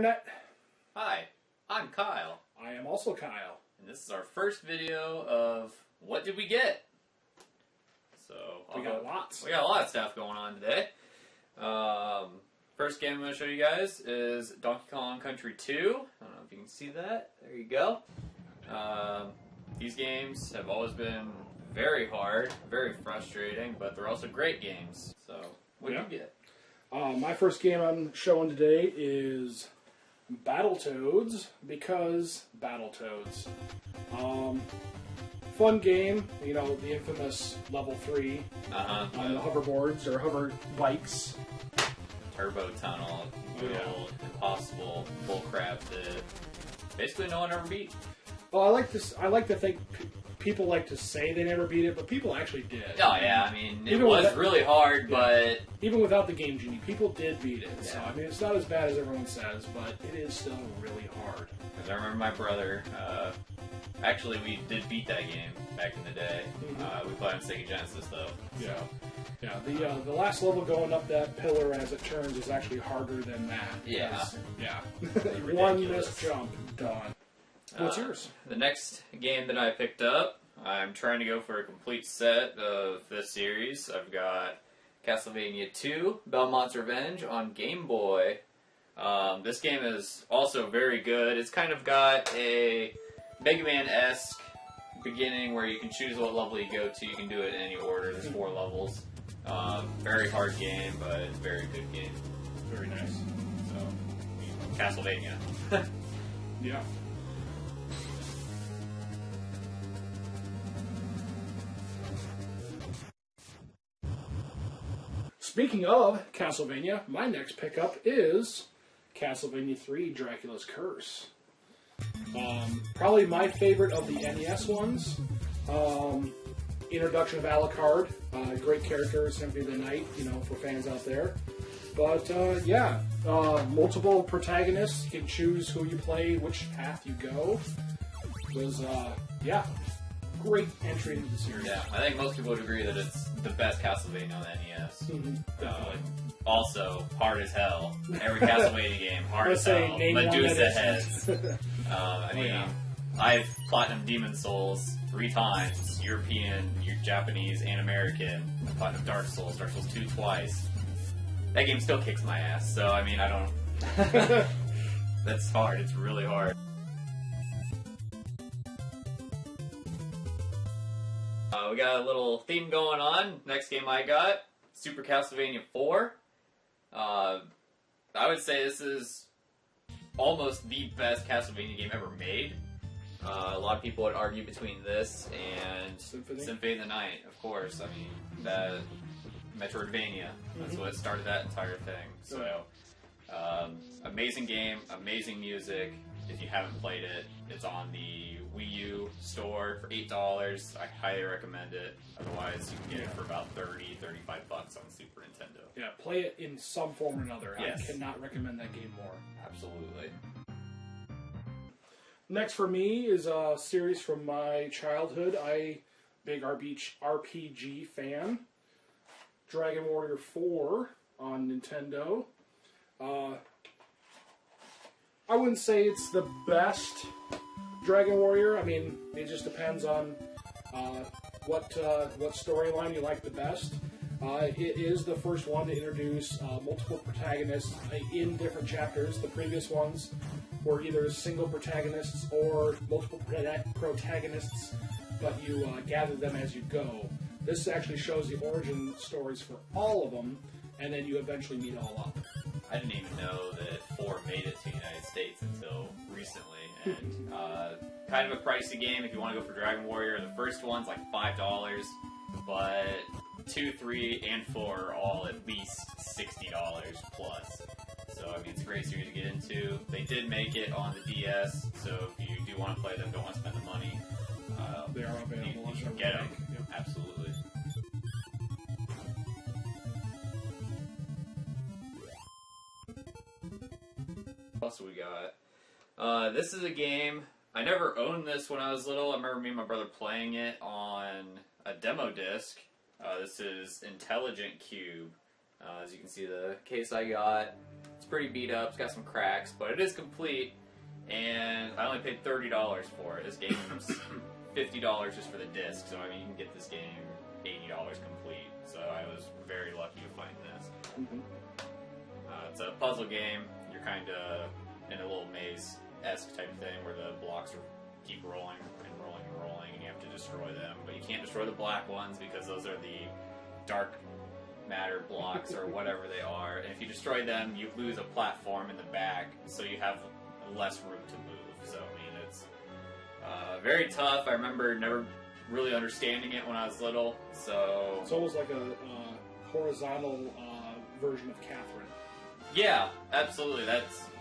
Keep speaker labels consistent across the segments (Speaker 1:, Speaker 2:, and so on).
Speaker 1: Internet.
Speaker 2: Hi, I'm Kyle.
Speaker 1: I am also Kyle.
Speaker 2: And this is our first video of What Did We Get? So
Speaker 1: We got lots.
Speaker 2: We got a lot of stuff going on today. First game I'm going to show you guys is Donkey Kong Country 2. I don't know if you can see that. There you go. These games have always been very hard, very frustrating, but they're also great games. So, what did you get?
Speaker 1: My first game I'm showing today is Battletoads, because Battletoads. Fun game, you know, the infamous level 3 on the hoverboards or hover bikes.
Speaker 2: Turbo tunnel, build, impossible, bullcrafted. Basically, no one ever beat.
Speaker 1: Well, I like to think people like to say they never beat it, but people actually did.
Speaker 2: Oh yeah, I mean, it was really hard, but
Speaker 1: even without the Game Genie, people did beat it.
Speaker 2: Yeah.
Speaker 1: So I mean, it's not as bad as everyone says, but it is still really hard.
Speaker 2: Because I remember my brother. Actually, we did beat that game back in the day. We played on Sega Genesis, though.
Speaker 1: Yeah. Yeah, the last level going up that pillar as it turns is actually harder than that.
Speaker 2: Yeah.
Speaker 1: Yeah. One missed jump, done. What's yours?
Speaker 2: The next game that I picked up, I'm trying to go for a complete set of this series. I've got Castlevania 2, Belmont's Revenge on Game Boy. This game is also very good. It's kind of got a Mega Man-esque beginning where you can choose what level you go to. You can do it in any order. There's 4 levels. Very hard game, but very good game.
Speaker 1: Very nice.
Speaker 2: So, Castlevania.
Speaker 1: Yeah. Speaking of Castlevania, my next pickup is Castlevania 3, Dracula's Curse. Probably my favorite of the NES ones. Introduction of Alucard, great character, Symphony of the Night, you know, for fans out there. But yeah, multiple protagonists. You can choose who you play, which path you go. It was, yeah, great entry into the series.
Speaker 2: Yeah, I think most people would agree that it's the best Castlevania on the NES. Also, hard as hell. Every Castlevania game, hard as hell. Medusa heads. I mean, I've Platinum Demon Souls 3 times. European, Japanese, and American. Platinum Dark Souls 2 twice. That game still kicks my ass, so I mean, I don't... That's hard, it's really hard. We got a little theme going on. Next game I got, Super Castlevania 4. I would say this is almost the best Castlevania game ever made. A lot of people would argue between this and Symphony of the Night, of course. I mean, that Metroidvania. That's what started that entire thing. So, amazing game, amazing music. If you haven't played it, it's on the Wii U store for $8. I highly recommend it. Otherwise, you can get it for about $30-35 on Super Nintendo.
Speaker 1: Yeah, play it in some form or another.
Speaker 2: Yes.
Speaker 1: I cannot recommend that game more.
Speaker 2: Absolutely.
Speaker 1: Next for me is a series from my childhood. Big RPG fan. Dragon Warrior 4 on Nintendo. I wouldn't say it's the best Dragon Warrior. I mean, it just depends on what storyline you like the best. It is the first one to introduce multiple protagonists in different chapters. The previous ones were either single protagonists or multiple protagonists, but you gather them as you go. This actually shows the origin stories for all of them, and then you eventually meet all up.
Speaker 2: I didn't even know that 4 made it to the United States until recently, and kind of a pricey game if you want to go for Dragon Warrior. The first one's like $5, but 2, 3, and 4 are all at least $60 plus. So, I mean, it's a great series to get into. They did make it on the DS, so if you do want to play them, don't want to spend the money,
Speaker 1: they are available.
Speaker 2: You can get them. Yep. Absolutely. What else we got? This is a game. I never owned this when I was little. I remember me and my brother playing it on a demo disc. This is Intelligent Cube. As you can see, the case I got, it's pretty beat up. It's got some cracks, but it is complete. And I only paid $30 for it. This game's $50 just for the disc. So I mean, you can get this game $80 complete. So I was very lucky to find this.
Speaker 1: Mm-hmm.
Speaker 2: It's a puzzle game. You're kind of in a little maze-esque type thing where the blocks keep rolling and rolling and rolling, and you have to destroy them. But you can't destroy the black ones because those are the dark matter blocks or whatever they are. And if you destroy them, you lose a platform in the back, so you have less room to move. So I mean, it's very tough. I remember never really understanding it when I was little. So
Speaker 1: it's almost like a horizontal version of Catherine.
Speaker 2: Yeah, absolutely.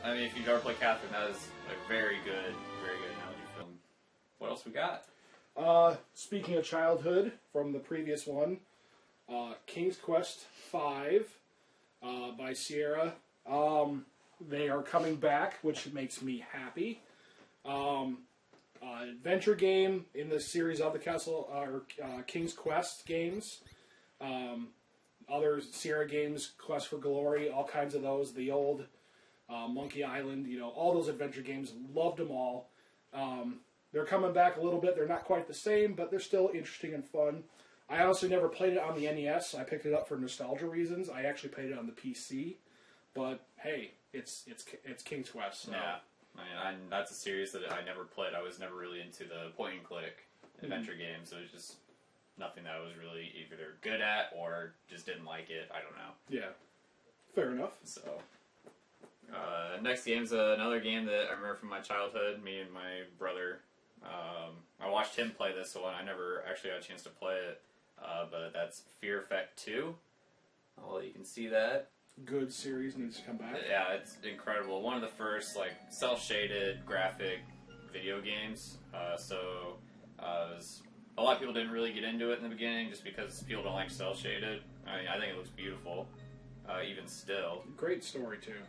Speaker 2: I mean, if you've ever played Catherine, that is a very good analogy film. What else we got?
Speaker 1: Speaking of childhood, from the previous one, King's Quest V by Sierra. They are coming back, which makes me happy. Adventure game in the series of the Castle or King's Quest games. Other Sierra games, Quest for Glory, all kinds of those. The old Monkey Island, all those adventure games. Loved them all. They're coming back a little bit. They're not quite the same, but they're still interesting and fun. I honestly never played it on the NES. I picked it up for nostalgia reasons. I actually played it on the PC. But hey, it's King's Quest. So.
Speaker 2: Yeah, I mean, that's a series that I never played. I was never really into the point and click adventure games. So it was just nothing that I was really either good at or just didn't like it. I don't know.
Speaker 1: Yeah, fair enough.
Speaker 2: So, next game's another game that I remember from my childhood. Me and my brother, I watched him play this one. I never actually had a chance to play it, but that's Fear Effect 2. Well, you can see that.
Speaker 1: Good series needs to come back.
Speaker 2: Yeah, it's incredible. One of the first cel-shaded graphic video games. A lot of people didn't really get into it in the beginning just because people don't like cel-shaded. I mean, I think it looks beautiful, even still.
Speaker 1: Great story, too.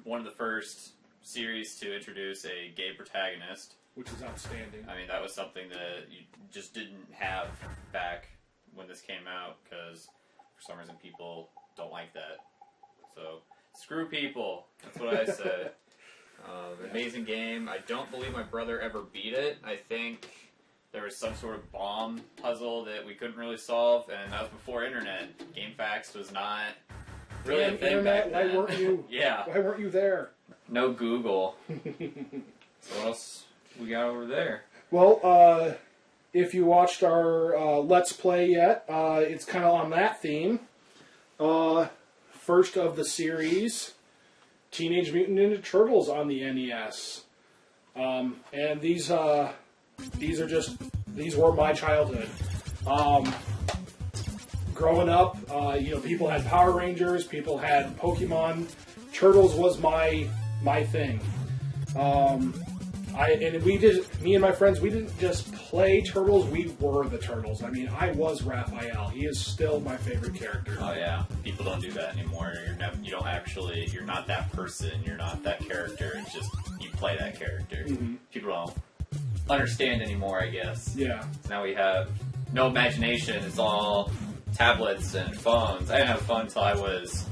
Speaker 2: One of the first series to introduce a gay protagonist.
Speaker 1: Which is outstanding.
Speaker 2: I mean, that was something that you just didn't have back when this came out because for some reason people don't like that. So, screw people. That's what I say. Amazing game. I don't believe my brother ever beat it. I think there was some sort of bomb puzzle that we couldn't really solve, and that was before internet. GameFAQs was not really a thing
Speaker 1: internet,
Speaker 2: back then.
Speaker 1: why weren't you?
Speaker 2: Yeah.
Speaker 1: Why weren't you there?
Speaker 2: No Google. So what else we got over there?
Speaker 1: Well, if you watched our Let's Play yet, it's kind of on that theme. First of the series, Teenage Mutant Ninja Turtles on the NES. And these were my childhood. Growing up, people had Power Rangers, people had Pokemon. Turtles was my thing. Me and my friends, we didn't just play Turtles, we were the Turtles. I mean, I was Raphael. He is still my favorite character.
Speaker 2: Oh yeah, people don't do that anymore. You're not that person, you're not that character, it's just, you play that character.
Speaker 1: Mm-hmm.
Speaker 2: People don't understand anymore, I guess.
Speaker 1: Yeah.
Speaker 2: Now we have no imagination, it's all tablets and phones. I didn't have a phone until I was,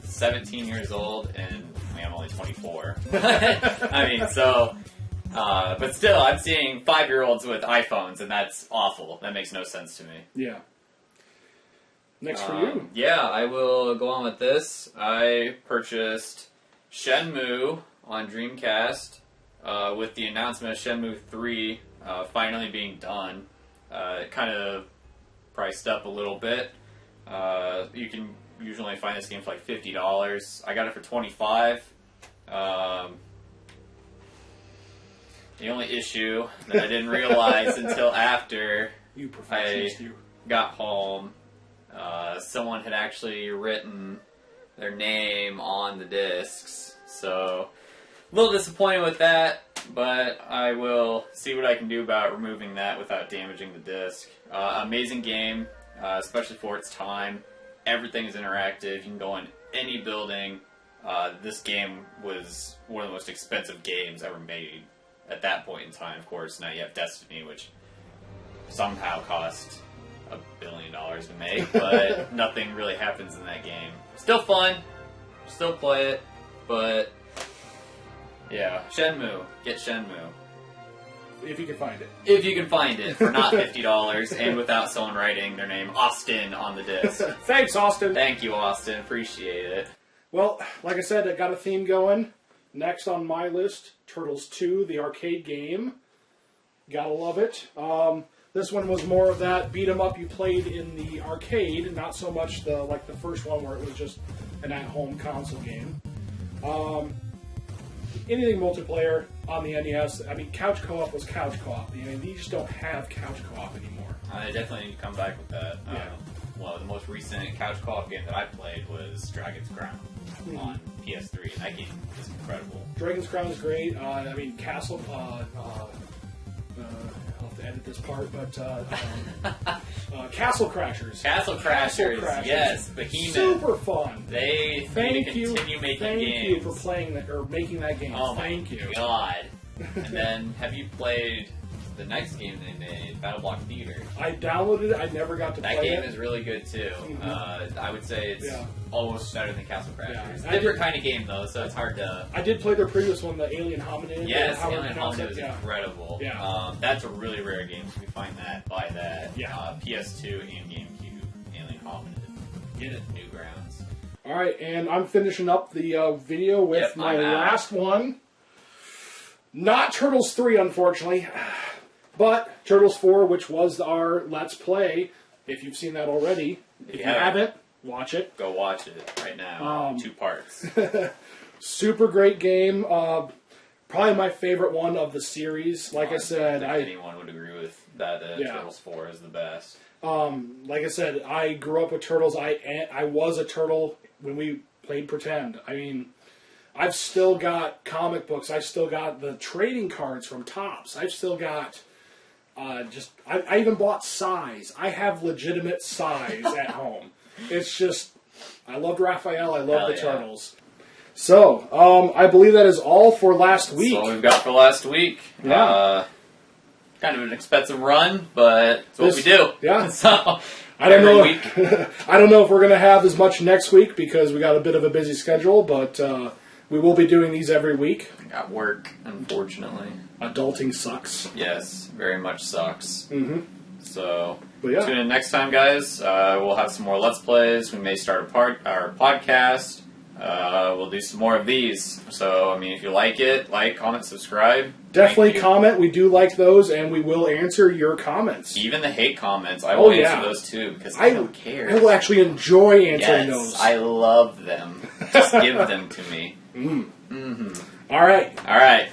Speaker 2: 17 years old, and I'm only 24. I mean, but still, I'm seeing 5-year-olds with iPhones, and that's awful. That makes no sense to me.
Speaker 1: Yeah. Next for you.
Speaker 2: Yeah, I will go on with this. I purchased Shenmue on Dreamcast with the announcement of Shenmue 3 finally being done. It kind of priced up a little bit. You can usually find this game for like $50. I got it for $25. The only issue that I didn't realize until after I got home, someone had actually written their name on the discs. So, a little disappointed with that, but I will see what I can do about removing that without damaging the disc. Amazing game, especially for its time. Everything is interactive. You can go in any building. This game was one of the most expensive games ever made at that point in time. Of course, now you have Destiny, which somehow cost $1 billion to make, but nothing really happens in that game. Still fun. Still play it, but yeah, Shenmue. Get Shenmue.
Speaker 1: If you can find it.
Speaker 2: If you can find it for not $50 and without someone writing their name Austin on the disc.
Speaker 1: Thanks, Austin.
Speaker 2: Thank you, Austin. Appreciate it.
Speaker 1: Well, like I said, I got a theme going. Next on my list, Turtles 2, the arcade game. Gotta love it. This one was more of that beat 'em up you played in the arcade, not so much the first one where it was just an at-home console game. Anything multiplayer on the NES. I mean, couch co-op was couch co-op. I mean, these just don't have couch co-op anymore.
Speaker 2: I definitely need to come back with that.
Speaker 1: Yeah.
Speaker 2: Well, the most recent couch co-op game that I played was Dragon's Crown on PS3, and that game is incredible.
Speaker 1: Dragon's Crown is great. I mean, Castle. I'll have to edit this part, but Castle Crashers.
Speaker 2: Castle Crashers, yes, Behemoth.
Speaker 1: Super fun.
Speaker 2: They need to continue making
Speaker 1: thank
Speaker 2: games.
Speaker 1: you for playing that or making that game.
Speaker 2: Oh
Speaker 1: thank
Speaker 2: my
Speaker 1: you.
Speaker 2: god! And then, have you played the next game they made, Battle Block Theater?
Speaker 1: I downloaded it. I never got to play it.
Speaker 2: That game is really good too. I would say it's almost better than Castle Crashers.
Speaker 1: Yeah.
Speaker 2: Different kind of game though, so it's hard to.
Speaker 1: I did play their previous one, the Alien Hominid.
Speaker 2: Yes, Alien Hominid was incredible.
Speaker 1: Yeah.
Speaker 2: That's a really rare game. So we find that, buy that.
Speaker 1: Yeah.
Speaker 2: PS2 and GameCube, Alien Hominid. Get it, Newgrounds.
Speaker 1: All right, and I'm finishing up the video with my last one. Not Turtles 3, unfortunately, but Turtles 4, which was our Let's Play. If you've seen that already, if you haven't, watch it.
Speaker 2: Go watch it right now. 2 parts.
Speaker 1: Super great game. Probably my favorite one of the series. Like I said,
Speaker 2: anyone would agree with that. Turtles 4 is the best.
Speaker 1: Like I said, I grew up with Turtles. I was a turtle when we played Pretend. I mean, I've still got comic books. I've still got the trading cards from Topps. I've still got I even bought size. I have legitimate size at home. It's just, I loved Raphael. I love the Turtles. So, I believe that is all for last week.
Speaker 2: That's all we've got for last week.
Speaker 1: Yeah.
Speaker 2: Kind of an expensive run, but it's what we do.
Speaker 1: Yeah.
Speaker 2: So,
Speaker 1: I don't know. I don't know if we're going to have as much next week because we got a bit of a busy schedule, but we will be doing these every week.
Speaker 2: Got work, unfortunately.
Speaker 1: Adulting sucks.
Speaker 2: Yes, very much sucks.
Speaker 1: Mm-hmm.
Speaker 2: So, tune in next time, guys. We'll have some more Let's Plays. We may start our podcast. We'll do some more of these. So, I mean, if you like it, comment, subscribe.
Speaker 1: Definitely comment. We do like those, and we will answer your comments.
Speaker 2: Even the hate comments. I will answer those, too, because I don't care.
Speaker 1: I will actually enjoy answering those.
Speaker 2: I love them. Just give them to me.
Speaker 1: All right.
Speaker 2: All right.